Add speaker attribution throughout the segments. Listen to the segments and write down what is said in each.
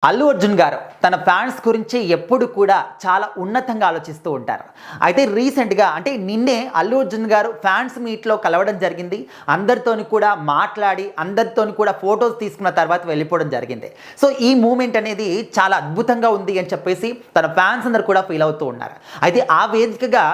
Speaker 1: అల్లు అర్జున్ గారు తన ఫ్యాన్స్ గురించి ఎప్పుడు కూడా చాలా ఉన్నతంగా ఆలోచిస్తూ ఉంటారు. అయితే రీసెంట్గా అంటే నిన్నే అల్లు అర్జున్ గారు ఫ్యాన్స్ మీట్లో కలవడం జరిగింది. అందరితోని కూడా మాట్లాడి అందరితోని కూడా ఫొటోస్ తీసుకున్న తర్వాత వెళ్ళిపోవడం జరిగింది. సో ఈ మూమెంట్ అనేది చాలా అద్భుతంగా ఉంది అని చెప్పేసి తన ఫ్యాన్స్ అందరు కూడా ఫీల్ అవుతూ ఉన్నారు. అయితే ఆ వేదికగా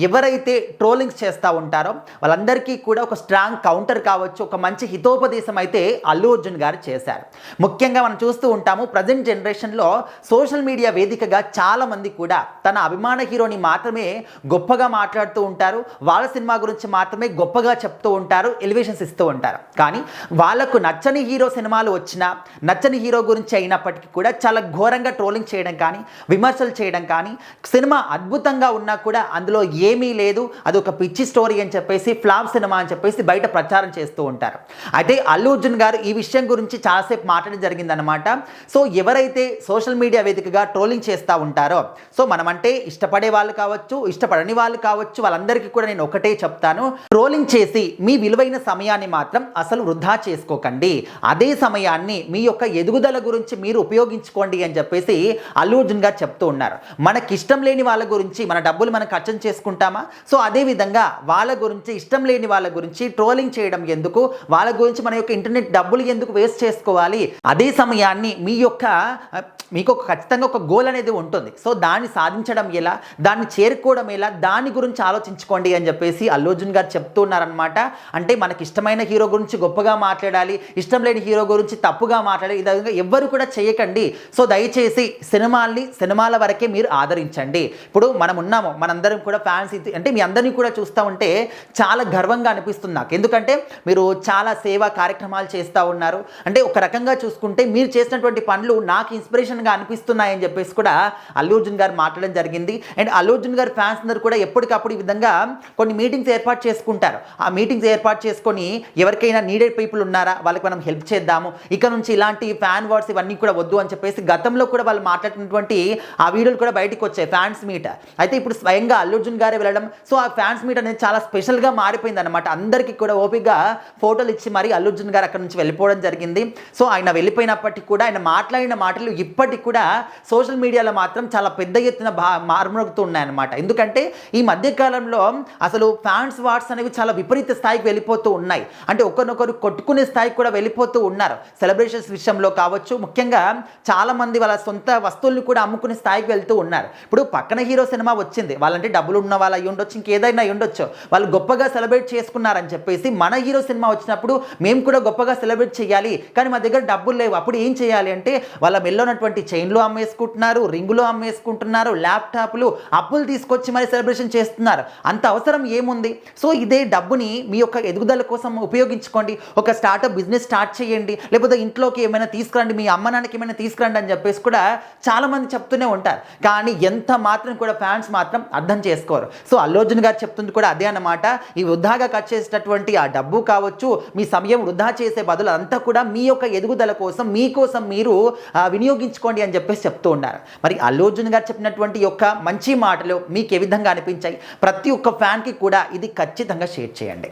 Speaker 1: ఎవరైతే ట్రోలింగ్స్ చేస్తూ ఉంటారో వాళ్ళందరికీ కూడా ఒక స్ట్రాంగ్ కౌంటర్ కావచ్చు, ఒక మంచి హితోపదేశం అయితే అల్లు అర్జున్ గారు చేశారు. ముఖ్యంగా మనం చూస్తూ ఉంటాము ప్రజెంట్ జనరేషన్లో సోషల్ మీడియా వేదికగా చాలామంది కూడా తన అభిమాన హీరోని మాత్రమే గొప్పగా మాట్లాడుతూ ఉంటారు, వాళ్ళ సినిమా గురించి మాత్రమే గొప్పగా చెప్తూ ఉంటారు, ఎలివేషన్స్ ఇస్తూ ఉంటారు. కానీ వాళ్ళకు నచ్చని హీరో సినిమాలు వచ్చినా నచ్చని హీరో గురించి అయినప్పటికీ కూడా చాలా ఘోరంగా ట్రోలింగ్ చేయడం కానీ విమర్శలు చేయడం కానీ, సినిమా అద్భుతంగా ఉన్నా కూడా అందులో ఏమీ లేదు, అది ఒక పిచ్చి స్టోరీ అని చెప్పేసి ఫ్లాప్ సినిమా అని చెప్పేసి బయట ప్రచారం చేస్తూ ఉంటారు. అయితే అల్లు అర్జున్ గారు ఈ విషయం గురించి చాలాసేపు మాట్లాడడం జరిగిందనమాట. సో ఎవరైతే సోషల్ మీడియా వేదికగా ట్రోలింగ్ చేస్తూ ఉంటారో, సో మనమంటే ఇష్టపడే వాళ్ళు కావచ్చు, ఇష్టపడని వాళ్ళు కావచ్చు, వాళ్ళందరికీ కూడా నేను ఒకటే చెప్తాను, ట్రోలింగ్ చేసి మీ విలువైన సమయాన్ని మాత్రం అసలు వృధా చేసుకోకండి. అదే సమయాన్ని మీ యొక్క ఎదుగుదల గురించి మీరు ఉపయోగించుకోండి అని చెప్పేసి అల్లు అర్జున్ గారు చెప్తూ ఉన్నారు. మనకి ఇష్టం లేని వాళ్ళ గురించి మన డబ్బులు మనం ఖర్చు చేసుకుంటామా? సో అదేవిధంగా వాళ్ళ గురించి, ఇష్టం లేని వాళ్ళ గురించి ట్రోలింగ్ చేయడం ఎందుకు, వాళ్ళ గురించి మన యొక్క ఇంటర్నెట్ డబ్బులు ఎందుకు వేస్ట్ చేసుకోవాలి? అదే సమయాన్ని మీకు ఖచ్చితంగా ఒక గోల్ అనేది ఉంటుంది. సో దాన్ని సాధించడం ఎలా, దాన్ని చేరుకోవడం ఎలా, దాని గురించి ఆలోచించుకోండి అని చెప్పేసి అల్లు అర్జున్ గారు చెప్తున్నారనమాట. అంటే మనకి ఇష్టమైన హీరో గురించి గొప్పగా మాట్లాడాలి, ఇష్టం లేని హీరో గురించి తప్పుగా మాట్లాడాలి, ఈ విధంగా ఎవ్వరు కూడా చేయకండి. సో దయచేసి సినిమాల వరకే మీరు ఆదరించండి. ఇప్పుడు మనం ఉన్నాము, మనందరం కూడా ఫ్యాన్స్, అంటే మీ అందరినీ కూడా చూస్తూ ఉంటే చాలా గర్వంగా అనిపిస్తుంది నాకు. ఎందుకంటే మీరు చాలా సేవా కార్యక్రమాలు చేస్తూ ఉన్నారు. అంటే ఒక రకంగా చూసుకుంటే మీరు చేసినటువంటి పనులు నాకు ఇన్స్పిరేషన్గా అనిపిస్తున్నాయని చెప్పేసి కూడా అల్లు అర్జున్ గారు మాట్లాడడం జరిగింది. అండ్ అల్లు అర్జున్ గారు ఫ్యాన్స్ అందరూ కూడా ఎప్పటికప్పుడు ఈ విధంగా కొన్ని మీటింగ్స్ ఏర్పాటు చేసుకుంటారు. ఆ మీటింగ్స్ ఏర్పాటు చేసుకొని ఎవరికైనా నీడెడ్ పీపుల్ ఉన్నారా వాళ్ళకి మనం హెల్ప్ చేద్దాము, ఇక నుంచి ఇలాంటి ఫ్యాన్ వర్డ్స్ ఇవన్నీ కూడా వద్దు అని చెప్పేసి గతంలో కూడా వాళ్ళు మాట్లాడినటువంటి ఆ వీడియోలు కూడా బయటకు వచ్చాయి, ఫ్యాన్స్ మీట్. అయితే ఇప్పుడు స్వయంగా అల్లు అర్జున్ గారే వెళ్ళడం, సో ఆ ఫ్యాన్స్ మీట్ అనేది చాలా స్పెషల్గా మారిపోయింది అనమాట. అందరికీ కూడా ఓపికగా ఫోటోలు ఇచ్చి మరి అల్లు అర్జున్ గారు అక్కడ నుంచి వెళ్ళిపోవడం జరిగింది. సో ఆయన వెళ్ళిపోయినప్పటికీ కూడా ఆయన మాట్లాడిన మాటలు ఇప్పటికి కూడా సోషల్ మీడియాలో మాత్రం చాలా పెద్ద ఎత్తున మారుమరుగుతూ ఉన్నాయన్నమాట. ఎందుకంటే ఈ మధ్యకాలంలో అసలు ఫ్యాన్స్ వార్స్ అనేవి చాలా విపరీత స్థాయికి వెళ్ళిపోతూ ఉన్నాయి. అంటే ఒకరినొకరు కొట్టుకునే స్థాయికి కూడా వెళ్ళిపోతూ ఉన్నారు. సెలబ్రేషన్స్ విషయంలో కావచ్చు, ముఖ్యంగా చాలామంది వాళ్ళ సొంత వస్తువులను కూడా అమ్ముకునే స్థాయికి వెళ్తూ ఉన్నారు. ఇప్పుడు పక్కన హీరో సినిమా వచ్చింది, వాళ్ళంటే డబ్బులు ఉన్న వాళ్ళు అయ్యి ఉండొచ్చు, ఇంకేదైనా అయ్యి ఉండొచ్చు, వాళ్ళు గొప్పగా సెలబ్రేట్ చేసుకున్నారని చెప్పేసి మన హీరో సినిమా వచ్చినప్పుడు మేము కూడా గొప్పగా సెలబ్రేట్ చేయాలి, కానీ మా దగ్గర డబ్బులు లేవు, అప్పుడు ఏం చేయాలి అంటే వాళ్ళ మెల్లోనటువంటి చైన్లు అమ్మేసుకుంటున్నారు, రింగులు అమ్మేసుకుంటున్నారు, ల్యాప్టాప్లు అప్పులు తీసుకొచ్చి మరి సెలబ్రేషన్ చేస్తున్నారు. అంత అవసరం ఏముంది? సో ఇదే డబ్బుని మీ యొక్క ఎదుగుదల కోసం ఉపయోగించుకోండి. ఒక స్టార్టప్ బిజినెస్ స్టార్ట్ చేయండి, లేకపోతే ఇంట్లోకి ఏమైనా తీసుకురండి, మీ అమ్మ నాన్నకి ఏమైనా తీసుకురండి అని చెప్పేసి కూడా చాలామంది చెప్తూనే ఉంటారు. కానీ ఎంత మాత్రం కూడా ఫ్యాన్స్ మాత్రం అర్థం చేసుకోరు. సో అల్లు అర్జున్ గారు చెప్తుంది కూడా అదే అన్నమాట. ఈ వృధాగా ఖర్చు చేసేటటువంటి ఆ డబ్బు కావచ్చు, మీ సమయం వృధా చేసే బదులు అంతా కూడా మీ యొక్క ఎదుగుదల కోసం, మీకోసం మీరు వినియోగించుకోండి అని చెప్పేసి చెప్తూ ఉన్నారు. మరి అల్లు అర్జున్ గారు చెప్పినటువంటి యొక్క మంచి మాటలు మీకు ఏ విధంగా అనిపించాయి? ప్రతి ఒక్క ఫ్యాన్కి కూడా ఇది ఖచ్చితంగా షేర్ చేయండి.